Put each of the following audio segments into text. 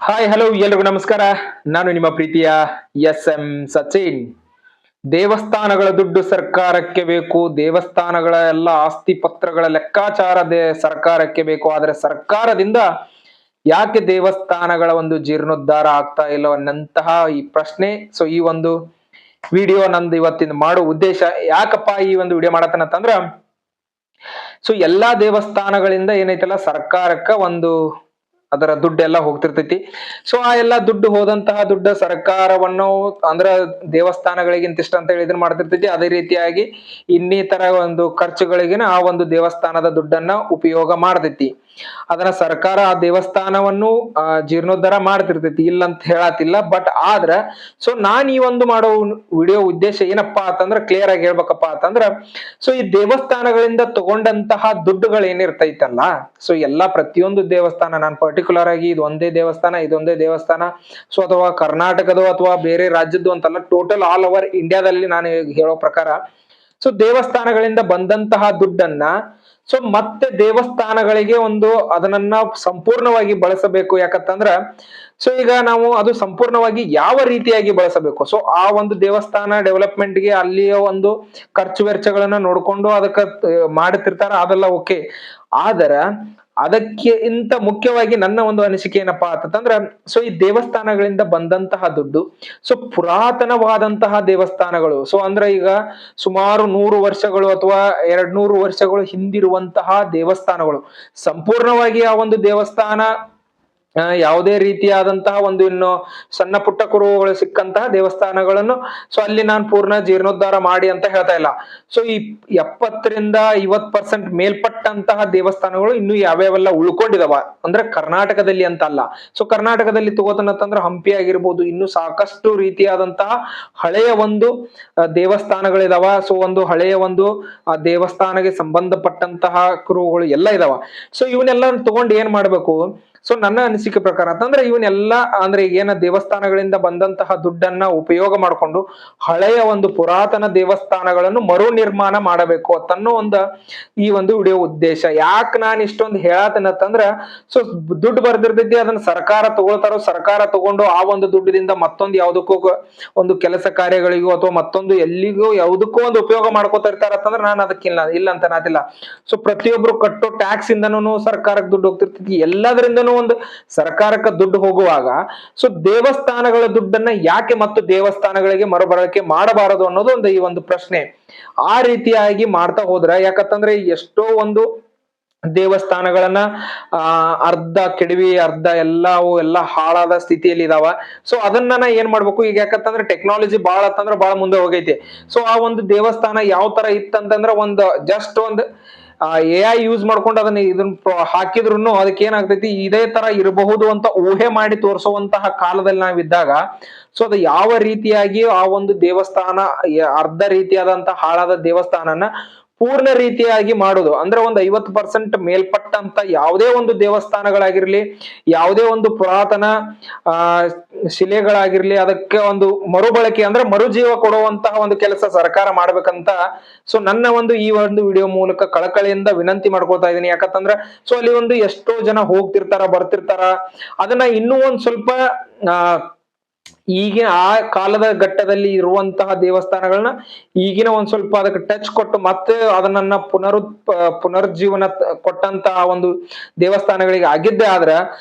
Hi hello ಎಲ್ರಿಗೂ ನಮಸ್ಕಾರ. ನಾನು ನಿಮ್ಮ ಪ್ರೀತಿಯ ಎಸ್ ಸಚಿನ್. ದೇವಸ್ಥಾನಗಳ ದುಡ್ಡು ಸರ್ಕಾರಕ್ಕೆ ಬೇಕು, ದೇವಸ್ಥಾನಗಳ ಎಲ್ಲ ಆಸ್ತಿ ಪತ್ರಗಳ ಲೆಕ್ಕಾಚಾರ ಸರ್ಕಾರಕ್ಕೆ ಬೇಕು. ಆದ್ರೆ ಸರ್ಕಾರದಿಂದ ಯಾಕೆ ದೇವಸ್ಥಾನಗಳ ಒಂದು ಜೀರ್ಣೋದ್ಧಾರ ಆಗ್ತಾ ಇಲ್ಲ ಅನ್ನಂತಹ ಈ ಪ್ರಶ್ನೆ. ಸೊ ಈ ಒಂದು ವಿಡಿಯೋ ನಂದು ಇವತ್ತಿನ ಮಾಡೋ ಉದ್ದೇಶ ಯಾಕಪ್ಪ ಈ ಒಂದು ವಿಡಿಯೋ ಮಾಡತ್ತನಂತಂದ್ರ, ಸೊ ಎಲ್ಲಾ ದೇವಸ್ಥಾನಗಳಿಂದ ಏನೈತಲ್ಲ ಸರ್ಕಾರಕ್ಕ ಒಂದು ಅದರ ದುಡ್ಡೆಲ್ಲ ಹೋಗ್ತಿರ್ತೈತಿ. ಸೊ ಆ ಎಲ್ಲಾ ದುಡ್ಡು ಹೋದಂತಹ ದುಡ್ಡು ಸರ್ಕಾರವನ್ನು ಅಂದ್ರ ದೇವಸ್ಥಾನಗಳಿಗೆ ಇಂತಿಷ್ಟ ಅಂತ ಹೇಳಿ ಇದನ್ನ ಮಾಡ್ತಿರ್ತೈತಿ. ಅದೇ ರೀತಿಯಾಗಿ ಇನ್ನಿತರ ಒಂದು ಖರ್ಚುಗಳಿಗಿನ ಆ ಒಂದು ದೇವಸ್ಥಾನದ ದುಡ್ಡನ್ನ ಉಪಯೋಗ ಮಾಡ್ತೈತಿ. ಅದನ್ನ ಸರ್ಕಾರ ಆ ದೇವಸ್ಥಾನವನ್ನು ಜೀರ್ಣೋದ್ಧಾರ ಮಾಡ್ತಿರ್ತೈತಿ, ಇಲ್ಲ ಅಂತ ಹೇಳತ್ತಿಲ್ಲ. ಬಟ್ ಆದ್ರ ಸೊ ನಾನ್ ಈ ಒಂದು ಮಾಡೋ ವಿಡಿಯೋ ಉದ್ದೇಶ ಏನಪ್ಪಾ ಅಂತಂದ್ರ, ಕ್ಲಿಯರ್ ಆಗಿ ಹೇಳ್ಬೇಕಪ್ಪ ಅಂತಂದ್ರ, ಸೊ ಈ ದೇವಸ್ಥಾನಗಳಿಂದ ತಗೊಂಡಂತಹ ದುಡ್ಡುಗಳು ಏನಿರ್ತೈತಲ್ಲ, ಸೊ ಎಲ್ಲಾ ಪ್ರತಿಯೊಂದು ದೇವಸ್ಥಾನ, ನಾನು ಪರ್ಟಿಕ್ಯುಲರ್ ಆಗಿ ಇದೊಂದೇ ದೇವಸ್ಥಾನ ಸೊ ಅಥವಾ ಕರ್ನಾಟಕದ ಅಥವಾ ಬೇರೆ ರಾಜ್ಯದ್ದು ಅಂತಲ್ಲ, ಟೋಟಲ್ ಆಲ್ ಓವರ್ ಇಂಡಿಯಾದಲ್ಲಿ ನಾನು ಹೇಳೋ ಪ್ರಕಾರ ಸೊ ದೇವಸ್ಥಾನಗಳಿಂದ ಬಂದಂತಹ ದುಡ್ಡನ್ನ ಸೊ ಮತ್ತೆ ದೇವಸ್ಥಾನಗಳಿಗೆ ಒಂದು ಅದನ್ನ ಸಂಪೂರ್ಣವಾಗಿ ಬಳಸಬೇಕು. ಯಾಕಂತಂದ್ರ ಸೊ ಈಗ ನಾವು ಅದು ಸಂಪೂರ್ಣವಾಗಿ ಯಾವ ರೀತಿಯಾಗಿ ಬಳಸಬೇಕು, ಸೊ ಆ ಒಂದು ದೇವಸ್ಥಾನ ಡೆವಲಪ್ಮೆಂಟ್ಗೆ ಅಲ್ಲಿಯ ಒಂದು ಖರ್ಚು ವೆಚ್ಚಗಳನ್ನ ನೋಡ್ಕೊಂಡು ಅದಕ್ಕೆ ಮಾಡುತ್ತಿರ್ತಾರ, ಅದೆಲ್ಲ ಓಕೆ. ಆದ್ರ ಅದಕ್ಕೆ ಇಂತ ಮುಖ್ಯವಾಗಿ ನನ್ನ ಒಂದು ಅನಿಸಿಕೆ ಏನಪ್ಪಾ ಅಂತಂದ್ರ, ಸೊ ಈ ದೇವಸ್ಥಾನಗಳಿಂದ ಬಂದಂತಹ ದುಡ್ಡು ಸೊ ಪುರಾತನವಾದಂತಹ ದೇವಸ್ಥಾನಗಳು, ಸೊ ಅಂದ್ರೆ ಈಗ ಸುಮಾರು 100 ವರ್ಷಗಳು ಅಥವಾ 200 ವರ್ಷಗಳು ಹಿಂದಿರುವಂತಹ ದೇವಸ್ಥಾನಗಳು, ಸಂಪೂರ್ಣವಾಗಿ ಆ ಒಂದು ದೇವಸ್ಥಾನ ಯಾವುದೇ ರೀತಿಯಾದಂತಹ ಒಂದು ಇನ್ನು ಸಣ್ಣ ಪುಟ್ಟ ಕುರುಹುಗಳು ಸಿಕ್ಕಂತಹ ದೇವಸ್ಥಾನಗಳನ್ನು ಸೊ ಅಲ್ಲಿ ನಾನು ಪೂರ್ಣ ಜೀರ್ಣೋದ್ಧಾರ ಮಾಡಿ ಅಂತ ಹೇಳ್ತಾ ಇಲ್ಲ. ಸೊ ಈ 70-50% ಮೇಲ್ಪಟ್ಟಂತಹ ದೇವಸ್ಥಾನಗಳು ಇನ್ನು ಯಾವ್ಯಾವೆಲ್ಲ ಉಳ್ಕೊಂಡಿದಾವ ಅಂದ್ರೆ ಕರ್ನಾಟಕದಲ್ಲಿ ಅಂತ ಅಲ್ಲ. ಸೊ ಕರ್ನಾಟಕದಲ್ಲಿ ತಗೋತನಂತಂದ್ರೆ ಹಂಪಿ ಆಗಿರ್ಬೋದು, ಇನ್ನು ಸಾಕಷ್ಟು ರೀತಿಯಾದಂತಹ ಹಳೆಯ ಒಂದು ದೇವಸ್ಥಾನಗಳಿದಾವ. ಸೊ ಒಂದು ಹಳೆಯ ಒಂದು ದೇವಸ್ಥಾನಕ್ಕೆ ಸಂಬಂಧಪಟ್ಟಂತಹ ಕುರುಹುಗಳು ಎಲ್ಲ ಇದಾವ. ಸೊ ಇವನ್ನೆಲ್ಲ ತಗೊಂಡು ಏನ್ ಮಾಡ್ಬೇಕು, ಸೊ ನನ್ನ ಅನಿಸಿಕೆ ಪ್ರಕಾರ ಅಂತಂದ್ರೆ ಇವನ್ನೆಲ್ಲ ಅಂದ್ರೆ ಏನ ದೇವಸ್ಥಾನಗಳಿಂದ ಬಂದಂತಹ ದುಡ್ಡನ್ನ ಉಪಯೋಗ ಮಾಡಿಕೊಂಡು ಹಳೆಯ ಒಂದು ಪುರಾತನ ದೇವಸ್ಥಾನಗಳನ್ನು ಮರು ನಿರ್ಮಾಣ ಮಾಡಬೇಕು ಅಂತನ್ನೋ ಈ ಒಂದು ವಿಡಿಯೋ ಉದ್ದೇಶ. ಯಾಕೆ ನಾನು ಇಷ್ಟೊಂದು ಹೇಳತ್ತೇನಂತಂದ್ರ, ಸೊ ದುಡ್ಡು ಬರ್ದಿರ್ತೈತಿ, ಅದನ್ನ ಸರ್ಕಾರ ತಗೊಳ್ತಾರೋ, ಸರ್ಕಾರ ತಗೊಂಡು ಆ ಒಂದು ದುಡ್ಡದಿಂದ ಮತ್ತೊಂದು ಯಾವ್ದಕ್ಕೂ ಒಂದು ಕೆಲಸ ಕಾರ್ಯಗಳಿಗೂ ಅಥವಾ ಮತ್ತೊಂದು ಎಲ್ಲಿಗೂ ಯಾವುದಕ್ಕೂ ಒಂದು ಉಪಯೋಗ ಮಾಡ್ಕೋತಾ ಇರ್ತಾರಂತಂದ್ರೆ ನಾನು ಅದಕ್ಕಿಲ್ಲ ಇಲ್ಲ ಅಂತ ನಾತಿಲ್ಲ. ಸೊ ಪ್ರತಿಯೊಬ್ರು ಕಟ್ಟೋ ಟ್ಯಾಕ್ಸ್ ಇಂದನೂ ಸರ್ಕಾರಕ್ಕೆ ದುಡ್ಡು ಹೋಗ್ತಿರ್ತೈತಿ, ಎಲ್ಲದರಿಂದನೂ ಒಂದು ಸರ್ಕಾರಕ್ಕೆ ದುಡ್ಡು ಹೋಗುವಾಗ ಸೊ ದೇವಸ್ಥಾನಗಳ ದುಡ್ಡನ್ನ ಯಾಕೆ ಮತ್ತು ದೇವಸ್ಥಾನಗಳಿಗೆ ಮರುಬಳಕೆ ಮಾಡಬಾರದು ಅನ್ನೋದು ಈ ಒಂದು ಪ್ರಶ್ನೆ. ಆ ರೀತಿಯಾಗಿ ಮಾಡ್ತಾ ಹೋದ್ರ, ಯಾಕಂತಂದ್ರೆ ಎಷ್ಟೋ ಒಂದು ದೇವಸ್ಥಾನಗಳನ್ನ ಅರ್ಧ ಕೆಡವಿ ಅರ್ಧ ಎಲ್ಲ ಹಾಳಾದ ಸ್ಥಿತಿಯಲ್ಲಿ ಇದಾವ. ಸೊ ಅದನ್ನ ಏನ್ ಮಾಡ್ಬೇಕು ಈಗ, ಯಾಕಂತಂದ್ರೆ ಟೆಕ್ನಾಲಜಿ ಬಾಳ ಅಂತಂದ್ರೆ ಬಾಳ ಮುಂದೆ ಹೋಗೈತಿ. ಸೊ ಆ ಒಂದು ದೇವಸ್ಥಾನ ಯಾವ ತರ ಇತ್ತಂತಂದ್ರ ಜಸ್ಟ್ ಒಂದು AI ಯೂಸ್ ಮಾಡ್ಕೊಂಡು ಇದನ್ನ ಹಾಕಿದ್ರು ಅದಕ್ಕೆ ಏನಾಗ್ತೈತಿ, ಇದೇ ತರ ಇರಬಹುದು ಅಂತ ಊಹೆ ಮಾಡಿ ತೋರಿಸುವಂತಹ ಕಾಲದಲ್ಲಿ ನಾವಿದ್ದಾಗ ಸೊ ಅದು ಯಾವ ರೀತಿಯಾಗಿ ಆ ಒಂದು ದೇವಸ್ಥಾನ ಅರ್ಧ ರೀತಿಯಾದಂತಹ ಹಾಳಾದ ದೇವಸ್ಥಾನನ ಪೂರ್ಣ ರೀತಿಯಾಗಿ ಮಾಡುದು ಅಂದ್ರೆ ಒಂದು 50% ಮೇಲ್ಪಟ್ಟಂತ ಯಾವುದೇ ಒಂದು ದೇವಸ್ಥಾನಗಳಾಗಿರ್ಲಿ, ಯಾವುದೇ ಒಂದು ಪುರಾತನ ಶಿಲೆಗಳಾಗಿರ್ಲಿ, ಅದಕ್ಕೆ ಒಂದು ಮರುಬಳಕೆ ಅಂದ್ರೆ ಮರುಜೀವ ಕೊಡುವಂತಹ ಒಂದು ಕೆಲಸ ಸರ್ಕಾರ ಮಾಡ್ಬೇಕಂತ ಸೊ ನನ್ನ ಈ ಒಂದು ವಿಡಿಯೋ ಮೂಲಕ ಕಳಕಳಿಯಿಂದ ವಿನಂತಿ ಮಾಡ್ಕೊಳ್ತಾ ಇದ್ದೀನಿ. ಯಾಕಂತಂದ್ರ ಸೊ ಅಲ್ಲಿ ಎಷ್ಟೋ ಜನ ಹೋಗ್ತಿರ್ತಾರ ಬರ್ತಿರ್ತಾರ, ಅದನ್ನ ಇನ್ನೂ ಒಂದ್ ಸ್ವಲ್ಪ ಈಗಿನ ಆ ಕಾಲದ ಘಟ್ಟದಲ್ಲಿ ಇರುವಂತಹ ದೇವಸ್ಥಾನಗಳನ್ನ ಈಗಿನ ಒಂದ್ ಸ್ವಲ್ಪ ಅದಕ್ಕೆ ಟಚ್ ಕೊಟ್ಟು ಮತ್ತೆ ಅದನ್ನ ಪುನರ್ಜೀವನ ಕೊಟ್ಟಂತಹ ಒಂದು ದೇವಸ್ಥಾನಗಳಿಗೆ ಆಗಿದ್ದೇ ಆದ್ರ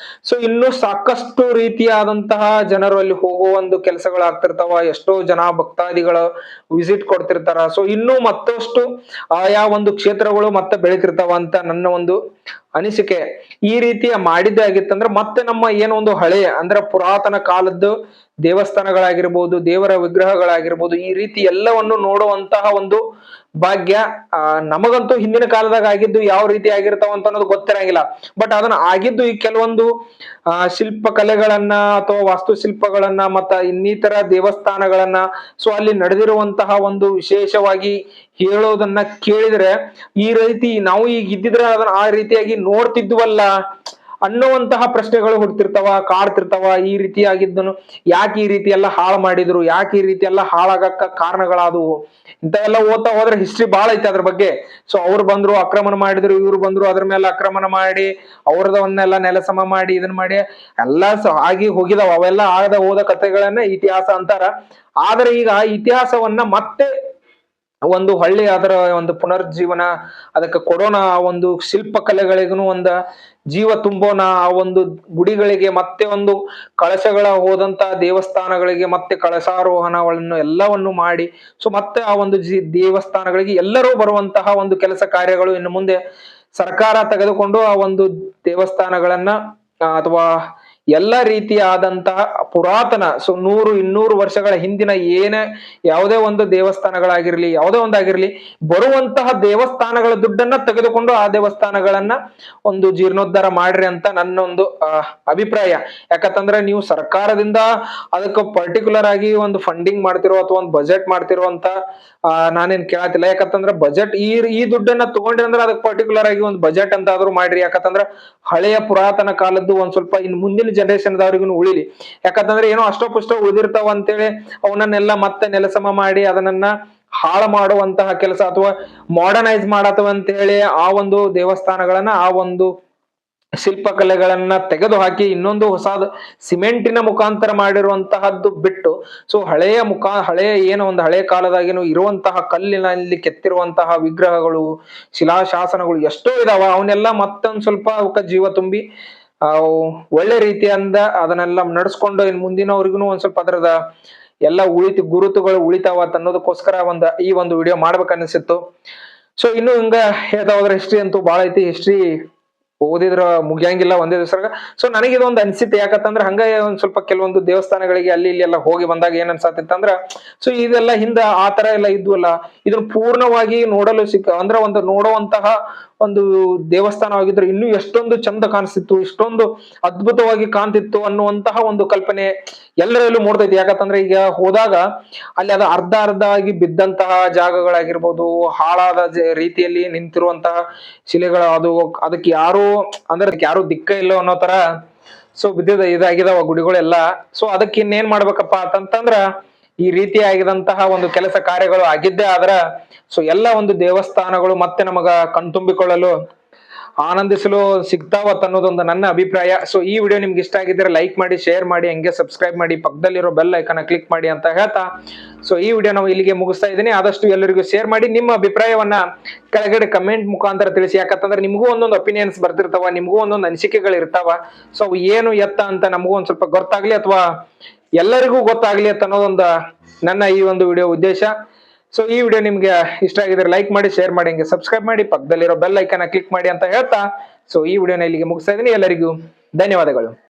ಸೊ ಇನ್ನೂ ಸಾಕಷ್ಟು ರೀತಿಯಾದಂತಹ ಜನರು ಅಲ್ಲಿ ಹೋಗುವ ಒಂದು ಕೆಲಸಗಳು ಆಗ್ತಿರ್ತಾವ, ಎಷ್ಟೋ ಜನ ಭಕ್ತಾದಿಗಳು ವಿಸಿಟ್ ಕೊಡ್ತಿರ್ತಾರ. ಸೊ ಇನ್ನೂ ಮತ್ತಷ್ಟು ಆಯಾ ಒಂದು ಕ್ಷೇತ್ರಗಳು ಮತ್ತೆ ಬೆಳಿತಿರ್ತಾವ ಅಂತ ನನ್ನ ಒಂದು ಅನಿಸಿಕೆ. ಈ ರೀತಿಯ ಮಾಡಿದ್ದೇ ಆಗಿತ್ತಂದ್ರೆ ಮತ್ತೆ ನಮ್ಮ ಏನೋ ಒಂದು ಹಳೆಯ ಅಂದ್ರೆ ಪುರಾತನ ಕಾಲದ್ದು ದೇವಸ್ಥಾನಗಳಾಗಿರ್ಬೋದು, ದೇವರ ವಿಗ್ರಹಗಳಾಗಿರ್ಬೋದು, ಈ ರೀತಿ ಎಲ್ಲವನ್ನು ನೋಡುವಂತಹ ಒಂದು ಭಾಗ್ಯ ನಮಗಂತೂ ಹಿಂದಿನ ಕಾಲದಾಗ ಆಗಿದ್ದು ಯಾವ ರೀತಿ ಆಗಿರ್ತಾವ ಅಂತ ಅನ್ನೋದು ಗೊತ್ತಿರಂಗಿಲ್ಲ. ಬಟ್ ಅದನ್ನ ಆಗಿದ್ದು ಈ ಕೆಲವೊಂದು ಶಿಲ್ಪ ಕಲೆಗಳನ್ನ ಅಥವಾ ವಾಸ್ತುಶಿಲ್ಪಗಳನ್ನ ಮತ್ತ ಇನ್ನಿತರ ದೇವಸ್ಥಾನಗಳನ್ನ ಸೊ ಅಲ್ಲಿ ನಡೆದಿರುವಂತಹ ಒಂದು ವಿಶೇಷವಾಗಿ ಹೇಳೋದನ್ನ ಕೇಳಿದ್ರೆ ಈ ರೀತಿ ನಾವು ಈಗ ಇದ್ದಿದ್ರೆ ಅದನ್ನ ಆ ರೀತಿಯಾಗಿ ನೋಡ್ತಿದ್ವಲ್ಲ ಅನ್ನುವಂತಹ ಪ್ರಶ್ನೆಗಳು ಹುಡ್ತಿರ್ತಾವ, ಕಾಡ್ತಿರ್ತಾವ. ಈ ರೀತಿಯಾಗಿದ್ದನು ಯಾಕೆ ಈ ರೀತಿ ಎಲ್ಲ ಹಾಳು ಮಾಡಿದ್ರು, ಯಾಕೆ ಈ ರೀತಿ ಎಲ್ಲ ಹಾಳಾಗಕ್ಕ ಕಾರಣಗಳಾದವು, ಇಂಥವೆಲ್ಲ ಓದ್ತಾ ಹೋದ್ರೆ ಹಿಸ್ಟ್ರಿ ಬಾಳ ಐತೆ ಅದ್ರ ಬಗ್ಗೆ. ಸೊ ಅವ್ರು ಬಂದ್ರು ಆಕ್ರಮಣ ಮಾಡಿದ್ರು, ಇವ್ರು ಬಂದ್ರು ಅದ್ರ ಮೇಲೆ ಆಕ್ರಮಣ ಮಾಡಿ ಅವ್ರದವನ್ನೆಲ್ಲ ನೆಲಸಮ ಮಾಡಿ ಇದನ್ ಮಾಡಿ ಎಲ್ಲ ಆಗಿ ಹೋಗಿದಾವ. ಅವೆಲ್ಲ ಆಗದ ಹೋದ ಕಥೆಗಳನ್ನ ಇತಿಹಾಸ ಅಂತಾರ. ಆದ್ರೆ ಈಗ ಆ ಇತಿಹಾಸವನ್ನ ಮತ್ತೆ ಒಂದು ಹೊಳ್ಳಿ ಅದರ ಒಂದು ಪುನರ್ಜೀವನ ಅದಕ್ಕೆ ಕೊಡೋಣ, ಒಂದು ಶಿಲ್ಪಕಲೆಗಳಿಗೂ ಒಂದು ಜೀವ ತುಂಬೋಣ, ಆ ಒಂದು ಗುಡಿಗಳಿಗೆ ಮತ್ತೆ ಒಂದು ಕಳಶಗಳ ಹೋದಂತ ದೇವಸ್ಥಾನಗಳಿಗೆ ಮತ್ತೆ ಕಳಶಾರೋಹಣಗಳನ್ನು ಎಲ್ಲವನ್ನು ಮಾಡಿ ಸೊ ಮತ್ತೆ ಆ ಒಂದು ದೇವಸ್ಥಾನಗಳಿಗೆ ಎಲ್ಲರೂ ಬರುವಂತಹ ಒಂದು ಕೆಲಸ ಕಾರ್ಯಗಳು ಇನ್ನು ಮುಂದೆ ಸರ್ಕಾರ ತೆಗೆದುಕೊಂಡು ಆ ಒಂದು ದೇವಸ್ಥಾನಗಳನ್ನ ಅಥವಾ ಎಲ್ಲ ರೀತಿಯಾದಂತಹ ಪುರಾತನ 100-200 ವರ್ಷಗಳ ಹಿಂದಿನ ಏನೇ ಯಾವುದೇ ಒಂದು ದೇವಸ್ಥಾನಗಳಾಗಿರ್ಲಿ ಯಾವುದೇ ಒಂದಾಗಿರ್ಲಿ ಬರುವಂತಹ ದೇವಸ್ಥಾನಗಳ ದುಡ್ಡನ್ನ ತೆಗೆದುಕೊಂಡು ಆ ದೇವಸ್ಥಾನಗಳನ್ನ ಒಂದು ಜೀರ್ಣೋದ್ಧಾರ ಮಾಡ್ರಿ ಅಂತ ನನ್ನ ಒಂದು ಅಭಿಪ್ರಾಯ. ಯಾಕಂತಂದ್ರೆ ನೀವು ಸರ್ಕಾರದಿಂದ ಅದಕ್ಕೆ ಪರ್ಟಿಕ್ಯುಲರ್ ಆಗಿ ಒಂದು ಫಂಡಿಂಗ್ ಮಾಡ್ತಿರೋ ಅಥವಾ ಒಂದು ಬಜೆಟ್ ಮಾಡ್ತಿರೋ ಅಂತ ನಾನೇನ್ ಕೇಳತ್ತಿಲ್ಲ. ಯಾಕಂತಂದ್ರೆ ಬಜೆಟ್ ಈ ದುಡ್ಡನ್ನ ತಗೊಂಡ್ರಿ ಅಂದ್ರೆ ಅದಕ್ಕೆ ಪರ್ಟಿಕ್ಯುಲರ್ ಆಗಿ ಒಂದು ಬಜೆಟ್ ಅಂತ ಆದ್ರೂ ಮಾಡ್ರಿ. ಯಾಕಂತಂದ್ರ ಹಳೆಯ ಪುರಾತನ ಕಾಲದ್ದು ಒಂದ್ ಸ್ವಲ್ಪ ಇನ್ ಮುಂದಿನ ಜನರೇಷನ್ ದವ್ರಿಗೂ ಉಳಿಲಿ. ಯಾಕಂತಂದ್ರೆ ಏನೋ ಅಷ್ಟೋ ಪುಷ್ಟೋ ಉಳಿದಿರ್ತಾವ ಅಂತೇಳಿ ಅವನನ್ನೆಲ್ಲ ಮತ್ತೆ ನೆಲಸಮ ಮಾಡಿ ಅದನ್ನ ಹಾಳು ಮಾಡುವಂತಹ ಕೆಲಸ ಅಥವಾ ಮಾಡರ್ನೈಸ್ ಮಾಡತ್ತವ ಅಂತ ಹೇಳಿ ಆ ಒಂದು ದೇವಸ್ಥಾನಗಳನ್ನ ಆ ಒಂದು ಶಿಲ್ಪಕಲೆಗಳನ್ನ ತೆಗೆದು ಹಾಕಿ ಇನ್ನೊಂದು ಹೊಸದು ಸಿಮೆಂಟಿನ ಮುಖಾಂತರ ಮಾಡಿರುವಂತಹದ್ದು ಬಿಟ್ಟು ಸೊ ಹಳೆಯ ಏನೋ ಒಂದು ಹಳೆಯ ಕಾಲದಾಗೇನು ಇರುವಂತಹ ಕಲ್ಲಿನಲ್ಲಿ ಕೆತ್ತಿರುವಂತಹ ವಿಗ್ರಹಗಳು ಶಿಲಾಶಾಸನಗಳು ಎಷ್ಟೋ ಇದಾವ. ಅವನ್ನೆಲ್ಲ ಮತ್ತೊಂದ್ ಸ್ವಲ್ಪ ಅವಕ್ಕ ಜೀವ ತುಂಬಿ ಒಳ್ಳೆ ರೀತಿಯಿಂದ ಅದನ್ನೆಲ್ಲ ನಡ್ಸ್ಕೊಂಡು ಇನ್ ಮುಂದಿನವ್ರಿಗೂ ಒಂದ್ ಸ್ವಲ್ಪ ಅದರದ ಎಲ್ಲ ಗುರುತುಗಳು ಉಳಿತಾವ ಅನ್ನೋದಕ್ಕೋಸ್ಕರ ಈ ಒಂದು ವಿಡಿಯೋ ಮಾಡ್ಬೇಕು ಅನಿಸಿತ್ತು. ಸೊ ಇನ್ನು ಹಿಂಗ ಹೇಳ್ತಾ ಹೋದ್ರೆ ಹಿಸ್ಟ್ರಿ ಅಂತೂ ಬಾಳ ಐತಿ. ಹಿಸ್ಟ್ರಿ ಓದಿದ್ರ ಮುಗಿಯಂಗಿಲ್ಲ ಒಂದೇ ದಿವಸ. ಸೊ ನನಗೆ ಇದೊಂದು ಅನ್ಸಿತ್ತು. ಯಾಕಂತಂದ್ರೆ ಹಂಗ ಒಂದ್ ಸ್ವಲ್ಪ ಕೆಲವೊಂದು ದೇವಸ್ಥಾನಗಳಿಗೆ ಅಲ್ಲಿ ಇಲ್ಲಿ ಎಲ್ಲ ಹೋಗಿ ಬಂದಾಗ ಏನ್ ಅನ್ಸತ್ತಿತ್ತಂದ್ರ ಸೊ ಇದೆಲ್ಲ ಹಿಂದ ಆ ತರ ಎಲ್ಲ ಇದ್ವಲ್ಲ, ಇದನ್ನ ಪೂರ್ಣವಾಗಿ ನೋಡಲು ಅಂದ್ರೆ ಒಂದು ನೋಡುವಂತಹ ಒಂದು ದೇವಸ್ಥಾನವಾಗಿದ್ರೆ ಇನ್ನೂ ಎಷ್ಟೊಂದು ಚಂದ ಕಾಣಿಸ್ತಿತ್ತು, ಇಷ್ಟೊಂದು ಅದ್ಭುತವಾಗಿ ಕಾಣ್ತಿತ್ತು ಅನ್ನುವಂತಹ ಒಂದು ಕಲ್ಪನೆ ಎಲ್ಲರಲ್ಲೂ ಮೂಡ್ತೈತಿ. ಯಾಕಂತಂದ್ರೆ ಈಗ ಹೋದಾಗ ಅಲ್ಲಿ ಅದು ಅರ್ಧ ಆಗಿ ಬಿದ್ದಂತಹ ಜಾಗಗಳಾಗಿರ್ಬೋದು, ಹಾಳಾದ ರೀತಿಯಲ್ಲಿ ನಿಂತಿರುವಂತಹ ಶಿಲೆಗಳು, ಅದಕ್ಕೆ ಯಾರು ದಿಕ್ಕ ಇಲ್ಲ ಅನ್ನೋ ತರ ಸೊ ಇದಾಗಿದಾವ ಗುಡಿಗಳೆಲ್ಲ. ಸೊ ಅದಕ್ಕೆ ಇನ್ನೇನ್ ಮಾಡ್ಬೇಕಪ್ಪ ಅಂತಂದ್ರ ಈ ರೀತಿಯಾಗಿದಂತಹ ಒಂದು ಕೆಲಸ ಕಾರ್ಯಗಳು ಆಗಿದ್ದೇ ಆದ್ರ ಸೊ ಎಲ್ಲ ಒಂದು ದೇವಸ್ಥಾನಗಳು ಮತ್ತೆ ನಮಗ ಕಣ್ತುಂಬಿಕೊಳ್ಳಲು ಆನಂದಿಸಲು ಸಿಗ್ತಾವತ್ ಅನ್ನೋದೊಂದು ನನ್ನ ಅಭಿಪ್ರಾಯ. ಸೊ ಈ ವಿಡಿಯೋ ನಿಮ್ಗೆ ಇಷ್ಟ ಆಗಿದ್ರೆ ಲೈಕ್ ಮಾಡಿ, ಶೇರ್ ಮಾಡಿ, ಹಂಗೆ ಸಬ್ಸ್ಕ್ರೈಬ್ ಮಾಡಿ, ಪಕ್ಕದಲ್ಲಿರೋ ಬೆಲ್ ಐಕನ್ ಕ್ಲಿಕ್ ಮಾಡಿ ಅಂತ ಹೇಳ್ತಾ ಸೊ ಈ ವಿಡಿಯೋ ನಾವು ಇಲ್ಲಿಗೆ ಮುಗಿಸ್ತಾ ಇದ್ದೀನಿ. ಆದಷ್ಟು ಎಲ್ಲರಿಗೂ ಶೇರ್ ಮಾಡಿ, ನಿಮ್ಮ ಅಭಿಪ್ರಾಯವನ್ನ ಕೆಳಗಡೆ ಕಮೆಂಟ್ ಮುಖಾಂತರ ತಿಳಿಸಿ. ಯಾಕಂತಂದ್ರೆ ನಿಮಗೂ ಒಂದೊಂದು ಒಪಿನಿಯನ್ಸ್ ಬರ್ತಿರ್ತಾವ, ನಿಮಗೂ ಒಂದೊಂದು ಅನಿಸಿಕೆಗಳು ಇರ್ತಾವ. ಸೊ ಅವು ಏನು ಎತ್ತ ಅಂತ ನಮಗೂ ಒಂದ್ ಸ್ವಲ್ಪ ಗೊತ್ತಾಗ್ಲಿ ಅಥವಾ ಎಲ್ಲರಿಗೂ ಗೊತ್ತಾಗ್ಲಿ ಅಂತ ಅನ್ನೋದೊಂದು ನನ್ನ ಈ ಒಂದು ವಿಡಿಯೋ ಉದ್ದೇಶ. ಸೊ ಈ ವಿಡಿಯೋ ನಿಮ್ಗೆ ಇಷ್ಟ ಆಗಿದ್ರೆ ಲೈಕ್ ಮಾಡಿ, ಶೇರ್ ಮಾಡಿ, ಹಂಗೆ ಸಬ್ಸ್ಕ್ರೈಬ್ ಮಾಡಿ, ಪಕ್ಕದಲ್ಲಿರೋ ಬೆಲ್ ಐಕನ್ ಕ್ಲಿಕ್ ಮಾಡಿ ಅಂತ ಹೇಳ್ತಾ ಸೊ ಈ ವಿಡಿಯೋನ ಇಲ್ಲಿಗೆ ಮುಗಿಸ್ತಾ ಇದ್ದೀನಿ. ಎಲ್ಲರಿಗೂ ಧನ್ಯವಾದಗಳು.